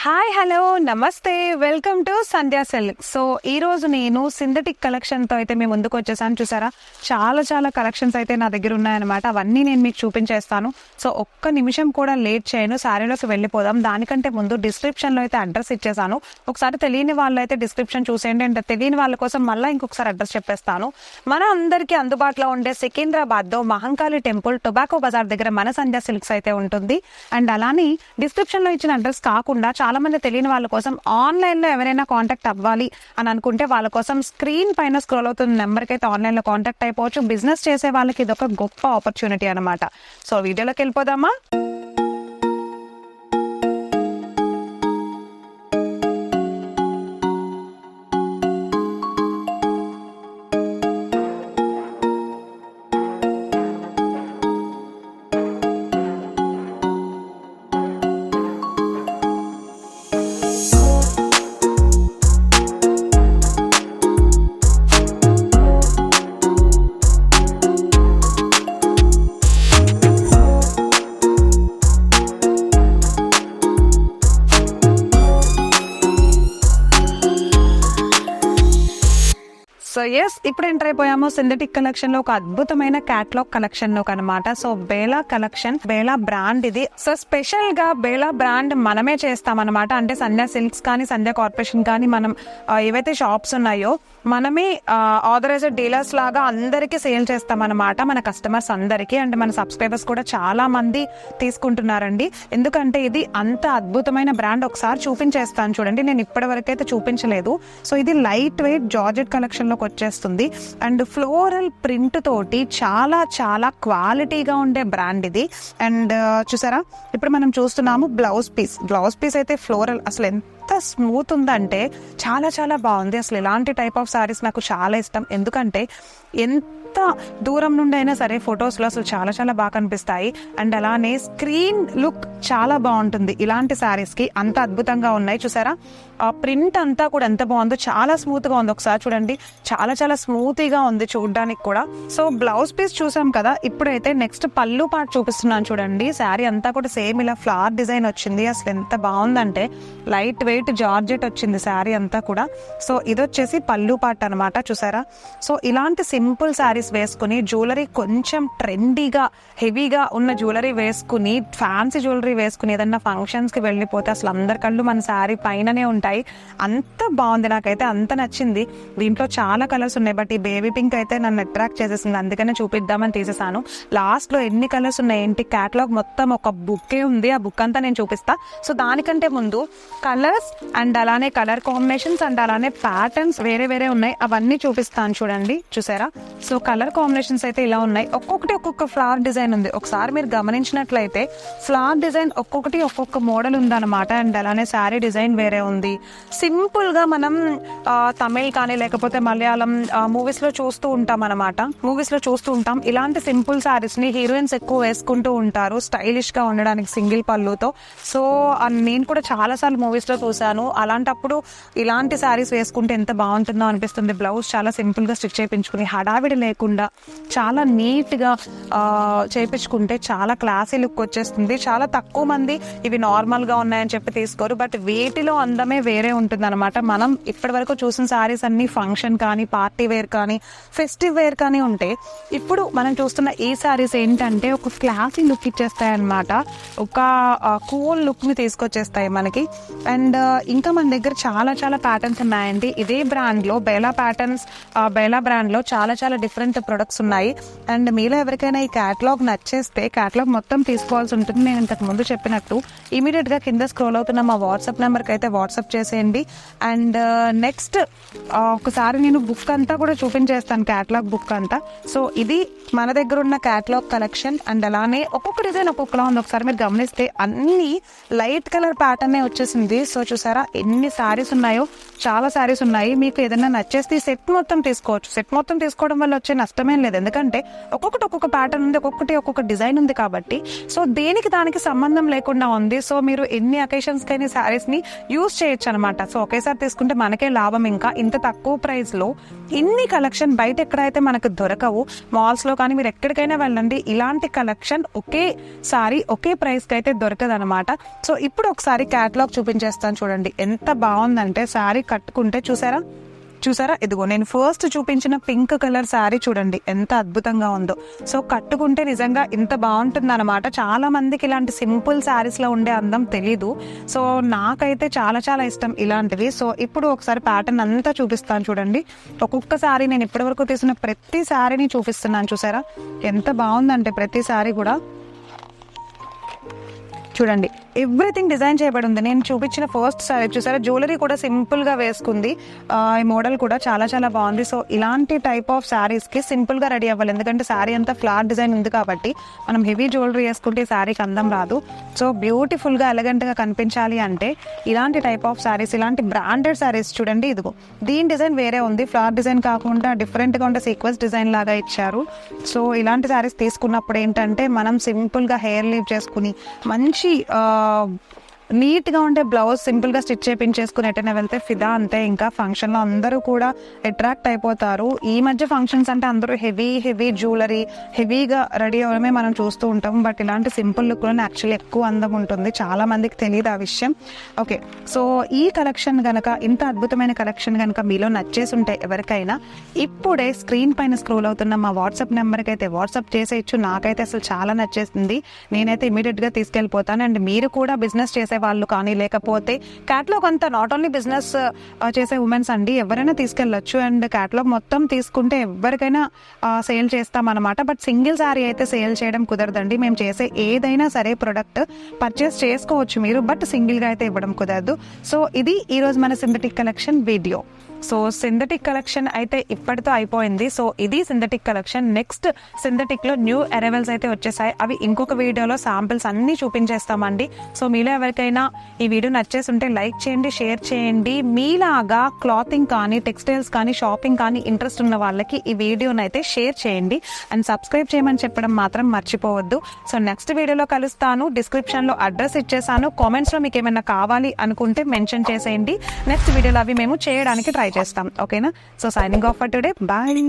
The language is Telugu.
హాయ్ హలో నమస్తే welcome to Sandhya silk. So ఈ రోజు నేను సింథటిక్ కలెక్షన్తో అయితే మేము ముందుకు వచ్చేసాను. చూసారా, చాలా కలెక్షన్స్ అయితే నా దగ్గర ఉన్నాయన్నమాట. అవన్నీ నేను మీకు చూపించేస్తాను. సో ఒక్క నిమిషం కూడా లేట్ చేయను, శారీలోకి వెళ్ళిపోదాం. దానికంటే ముందు డిస్క్రిప్షన్లో అయితే అడ్రస్ ఇచ్చేసాను. ఒకసారి తెలియని వాళ్ళు అయితే డిస్క్రిప్షన్ చూసేయండి. అంటే తెలియని వాళ్ళ కోసం మళ్ళీ ఇంకొకసారి అడ్రస్ చెప్పేస్తాను. మన అందరికీ అందుబాటులో ఉండే సికింద్రాబాద్లో మహంకాళి టెంపుల్ టొబాకో బజార్ దగ్గర మన సంధ్యా సిల్క్స్ అయితే ఉంటుంది. అండ్ అలానే డిస్క్రిప్షన్లో ఇచ్చిన అడ్రస్ కాకుండా చాలా మంది తెలియని వాళ్ళ కోసం ఆన్లైన్లో ఎవరైనా కాంటాక్ట్ అవ్వాలి అని అనుకుంటే వాళ్ళ కోసం స్క్రీన్ పైన స్క్రోల్ అవుతున్న నెంబర్కి అయితే ఆన్లైన్లో కాంటాక్ట్ అయిపోవచ్చు. బిజినెస్ చేసే వాళ్ళకి ఇది ఒక గొప్ప ఆపర్చునిటీ అనమాట. సో వీడియోలోకి వెళ్ళిపోదామా? సో ఎస్, ఇప్పుడు ఎంటర్ అయిపోయాము సింథటిక్ కలెక్షన్ లో ఒక అద్భుతమైన క్యాటలాగ్ కలెక్షన్ లోకి అనమాట. So Bela collection, Bela brand ఇది. సో స్పెషల్ గా బేలా బ్రాండ్ మనమే చేస్తాం అనమాట. అంటే సంధ్యా సిల్క్స్ కానీ సంధ్యా కార్పొరేషన్ కానీ మనం ఏవైతే షాప్స్ ఉన్నాయో మనమే ఆథరైజ్డ్ డీలర్స్ లాగా అందరికీ సేల్ చేస్తాం అనమాట, మన కస్టమర్స్ అందరికీ. అండ్ మన సబ్స్క్రైబర్స్ కూడా చాలా మంది తీసుకుంటున్నారండి. ఎందుకంటే ఇది అంత అద్భుతమైన బ్రాండ్. ఒకసారి చూపించేస్తాను చూడండి, నేను ఇప్పటి వరకు అయితే చూపించలేదు. సో ఇది లైట్ వెయిట్ జార్జెట్ కలెక్షన్ లోకి వచ్చేస్తుంది. అండ్ ఫ్లోరల్ ప్రింట్ తోటి చాలా క్వాలిటీగా ఉండే బ్రాండ్ ఇది. అండ్ చూసారా, ఇప్పుడు మనం చూస్తున్నాము బ్లౌజ్ పీస్ అయితే ఫ్లోరల్ అసలు ఎంత స్మూత్ ఉందంటే చాలా బాగుంది. అసలు ఇలాంటి టైప్ ఆఫ్ సారీస్ నాకు చాలా ఇష్టం. ఎందుకంటే ఎంత దూరం నుండి అయినా సరే ఫొటోస్లో అసలు చాలా బాగా కనిపిస్తాయి. అండ్ అలానే స్క్రీన్ లుక్ చాలా బాగుంటుంది ఇలాంటి శారీస్కి. అంత అద్భుతంగా ఉన్నాయి. చూసారా, ఆ ప్రింట్ అంతా కూడా ఎంత బాగుందో, చాలా స్మూత్గా ఉంది. ఒకసారి చూడండి, చాలా స్మూత్గా ఉంది చూడడానికి కూడా. సో బ్లౌజ్ పీస్ చూసాం కదా, ఇప్పుడైతే నెక్స్ట్ పళ్ళు పార్ట్ చూపిస్తున్నాను చూడండి. శారీ అంతా కూడా సేమ్ ఇలా ఫ్లవర్ డిజైన్ వచ్చింది. అసలు ఎంత బాగుందంటే లైట్ వెయిట్ జార్జెట్ వచ్చింది శారీ అంతా కూడా. సో ఇది వచ్చేసి పళ్ళు పార్ట్ అనమాట. చూసారా, సో ఇలాంటి సింపుల్ శారీస్ వేసుకుని జ్యువెలరీ కొంచెం ట్రెండీగా హెవీగా ఉన్న జ్యువెలరీ వేసుకుని, ఫ్యాన్సీ జ్యువెలరీ వేసుకుని ఏదన్నా ఫంక్షన్స్కి వెళ్ళిపోతే అసలు అందరి కళ్ళు మన శారీ పైననే ఉంటాయి. అంత బాగుంది, నాకైతే అంత నచ్చింది. దీంట్లో చాలా కలర్స్ ఉన్నాయి, బట్ ఈ బేబీ పింక్ అయితే నన్ను అట్రాక్ట్ చేసేసింది, అందుకనే చూపిద్దామని తీసేసాను. లాస్ట్లో ఎన్ని కలర్స్ ఉన్నాయి ఏంటి, క్యాటలాగ్ మొత్తం ఒక బుక్కే ఉంది. ఆ బుక్ అంతా నేను చూపిస్తా. సో దానికంటే ముందు కలర్స్ అండ్ అలానే కలర్ కాంబినేషన్స్ అండ్ అలానే ప్యాటర్న్స్ వేరే ఉన్నాయి, అవన్నీ చూపిస్తాను చూడండి. చూసారా, సో కలర్ కాంబినేషన్స్ అయితే ఇలా ఉన్నాయి. ఒక్కొక్క ఫ్లవర్ డిజైన్ ఉంది. ఒకసారి మీరు గమనించినట్లయితే ఫ్లవర్ డిజైన్ ఒక్కొక్క మోడల్ ఉందన్నమాట. అండ్ అలానే శారీ డిజైన్ వేరే ఉంది. సింపుల్ గా మనం తమిళ్ కానీ లేకపోతే మలయాళం మూవీస్ లో చూస్తూ ఉంటాం ఇలాంటి సింపుల్ శారీస్ ని హీరోయిన్స్ ఎక్కువ వేసుకుంటూ ఉంటారు, స్టైలిష్ గా ఉండడానికి సింగిల్ పళ్ళుతో. సో నేను కూడా చాలా సార్లు మూవీస్ లో చూసాను. అలాంటప్పుడు ఇలాంటి శారీస్ వేసుకుంటే ఎంత బాగుంటుందో అనిపిస్తుంది. బ్లౌజ్ చాలా సింపుల్ గా స్టిచ్ చేయించుకుని హడావిడి లేకుండా చాలా నీట్ గా చేయించుకుంటే చాలా క్లాసీ లుక్ వచ్చేస్తుంది. చాలా తక్కువ మంది ఇవి నార్మల్ గా ఉన్నాయని చెప్పి తీసుకోరు, బట్ వీటిలో అందమే వేరే ఉంటుంది అనమాట. మనం ఇప్పటి వరకు చూసిన శారీస్ అన్ని ఫంక్షన్ కానీ, పార్టీ వేర్ కానీ, ఫెస్టివ్ వేర్ కానీ ఉంటే, ఇప్పుడు మనం చూస్తున్న ఈ శారీస్ ఏంటంటే ఒక క్లాసీ లుక్ ఇచ్చేస్తాయి అనమాట. ఒక కూల్ లుక్ ని తీసుకొచ్చేస్తాయి మనకి. అండ్ ఇంకా మన దగ్గర చాలా ప్యాటర్న్స్ ఉన్నాయండి. ఇదే బ్రాండ్ లో బేలా బ్రాండ్ లో చాలా డిఫరెంట్ ప్రొడక్ట్స్ ఉన్నాయి. అండ్ మీలో ఎవరికైనా ఈ క్యాటలాగ్ నచ్చేస్తే క్యాటలాగ్ మొత్తం తీసుకోవాల్సి ఉంటుంది. నేను ఇంతకు ముందు చెప్పినట్టు ఇమీడియట్ గా కింద స్క్రోల్ అవుతున్న మా వాట్సాప్ నెంబర్కి అయితే వాట్సాప్ చేసేయండి. అండ్ నెక్స్ట్ ఒకసారి నేను బుక్ అంతా కూడా చూపించేస్తాను, క్యాటలాగ్ బుక్ అంతా. సో ఇది మన దగ్గర ఉన్న క్యాటలాగ్ కలెక్షన్. అండ్ అలానే ఒక్కొక్క డిజైన్ ఒక్కొక్కలా ఉంది. ఒకసారి మీరు గమనిస్తే అన్ని లైట్ కలర్ ప్యాటర్నే వచ్చేసింది. సో చూసారా ఎన్ని శారీస్ ఉన్నాయో, చాలా శారీస్ ఉన్నాయి. మీకు ఏదైనా నచ్చేస్తే సెట్ మొత్తం తీసుకోవచ్చు. సెట్ మొత్తం తీసుకోవడం వల్ల వచ్చే నష్టమేం లేదు, ఎందుకంటే ఒక్కొక్క ప్యాటర్న్ ఉంది, ఒక్కొక్క డిజైన్ ఉంది కాబట్టి సో దేనికి దానికి సంబంధం లేకుండా ఉంది. సో మీరు ఎన్ని అకేషన్స్ కైనా శారీస్ ని యూజ్ చేయొచ్చు అనమాట. సో ఒకేసారి తీసుకుంటే మనకే లాభం. ఇంకా ఇంత తక్కువ ప్రైస్ లో ఇన్ని కలెక్షన్ బయట ఎక్కడైతే మనకు దొరకవు, మాల్స్ లో కానీ మీరు ఎక్కడికైనా వెళ్ళండి, ఇలాంటి కలెక్షన్ ఒకేసారి ఒకే ప్రైస్ కి అయితే దొరకదు అనమాట. సో ఇప్పుడు ఒకసారి క్యాటలాగ్ చూపించేస్తాను చూడండి. ఎంత బాగుందంటే శారీ కట్టుకుంటే చూసారా, ఇదిగో నేను ఫస్ట్ చూపించిన పింక్ కలర్ శారీ చూడండి ఎంత అద్భుతంగా ఉందో. సో కట్టుకుంటే నిజంగా ఇంత బాగుంటుంది అనమాట. చాలా మందికి ఇలాంటి సింపుల్ శారీస్ లో ఉండే అందం తెలీదు. సో నాకైతే చాలా చాలా ఇష్టం ఇలాంటివి. సో ఇప్పుడు ఒకసారి ప్యాటర్న్ అంతా చూపిస్తాను చూడండి. ఒక్కొక్క శారీ నేను ఇప్పటి వరకు తీసిన ప్రతి శారీని చూపిస్తున్నాను. చూసారా ఎంత బాగుందంటే ప్రతి శారీ కూడా చూడండి, ఎవ్రీథింగ్ డిజైన్ చేయబడి ఉంది. నేను చూపించిన ఫస్ట్ సారీ చూసారా, జ్యువెలరీ కూడా సింపుల్ గా వేసుకుంది. ఈ మోడల్ కూడా చాలా చాలా బాగుంది. సో ఇలాంటి టైప్ ఆఫ్ శారీస్ కి సింపుల్ గా రెడీ అవ్వాలి, ఎందుకంటే శారీ అంతా ఫ్లాట్ డిజైన్ ఉంది కాబట్టి మనం హెవీ జ్యువెలరీ వేసుకుంటే శారీకి అందం రాదు. సో బ్యూటిఫుల్ గా ఎలగెంట్ గా కనిపించాలి అంటే ఇలాంటి టైప్ ఆఫ్ శారీస్, ఇలాంటి బ్రాండెడ్ శారీస్ చూడండి. ఇదిగో దీని డిజైన్ వేరే ఉంది, ఫ్లాట్ డిజైన్ కాకుండా డిఫరెంట్ గా ఉండే సీక్వెన్స్ డిజైన్ లాగా ఇచ్చారు. సో ఇలాంటి శారీస్ తీసుకున్నప్పుడు ఏంటంటే మనం సింపుల్ గా హెయిర్ లీవ్ చేసుకుని మంచి నీట్ గా ఉండే బ్లౌజ్ సింపుల్ గా స్టిచ్ చేయించేసుకుని ఎటైనా వెళ్తే ఫిదా అంతే. ఇంకా ఫంక్షన్ లో అందరూ కూడా అట్రాక్ట్ అయిపోతారు. ఈ మధ్య ఫంక్షన్స్ అంటే అందరూ హెవీ జ్యువెలరీ, హెవీగా రెడీ అవ్వడమే మనం చూస్తూ ఉంటాం. బట్ ఇలాంటి సింపుల్ లుక్ లో యాక్చువల్లీ ఎక్కువ అందం ఉంటుంది, చాలా మందికి తెలియదు ఆ విషయం. ఓకే, సో ఈ కలెక్షన్ గనక, ఇంత అద్భుతమైన కలెక్షన్ గనక మీలో నచ్చేసి ఉంటే ఎవరికైనా ఇప్పుడే స్క్రీన్ పైన స్క్రోల్ అవుతున్న మా వాట్సాప్ నెంబర్కి అయితే వాట్సాప్ చేసేయచ్చు. నాకైతే అసలు చాలా నచ్చేసింది, నేనైతే ఇమీడియట్ గా తీసుకెళ్ళిపోతాను. అండ్ మీరు కూడా బిజినెస్ చేసే వాళ్ళు కానీ, లేకపోతే క్యాటలాగ్ అంతా నాట్ ఓన్లీ బిజినెస్ చేసే ఉమెన్స్ అండి, ఎవరైనా తీసుకెళ్ళొచ్చు. అండ్ క్యాటలాగ్ మొత్తం తీసుకుంటే ఎవరికైనా సేల్ చేస్తామన్నమాట. బట్ సింగిల్ శారీ అయితే సేల్ చేయడం కుదరదండి. మేము చేసే ఏదైనా సరే ప్రొడక్ట్ పర్చేస్ చేసుకోవచ్చు మీరు, బట్ సింగిల్ గా అయితే ఇవ్వడం కుదరదు. సో ఇది ఈ రోజు మన synthetic collection video. So synthetic collection అయితే ఇప్పటితో అయిపోయింది. సో ఇది సింథటిక్ కలెక్షన్. నెక్స్ట్ సింథటిక్ లో న్యూ అరైవల్స్ అయితే వచ్చేసాయి, అవి ఇంకొక వీడియోలో శాంపిల్స్ అన్ని చూపించేస్తామండి. సో మీలో ఎవరికైనా ఈ వీడియో నచ్చేసి ఉంటే లైక్ చేయండి, షేర్ చేయండి. మీలాగా క్లాతింగ్ కానీ, టెక్స్టైల్స్ కానీ, షాపింగ్ కానీ ఇంట్రెస్ట్ ఉన్న వాళ్ళకి ఈ వీడియోని అయితే షేర్ చేయండి. అండ్ సబ్స్క్రైబ్ చేయమని చెప్పడం మాత్రం మర్చిపోవద్దు. సో నెక్స్ట్ వీడియోలో కలుస్తాను. డిస్క్రిప్షన్ లో అడ్రస్ ఇచ్చేసాను, కామెంట్స్ లో మీకు ఏమైనా కావాలి అనుకుంటే మెన్షన్ చేసేయండి. నెక్స్ట్ వీడియోలో అవి మేము చేయడానికి ట్రై చేస్తాం. ఓకేనా? So signing off for today, bye.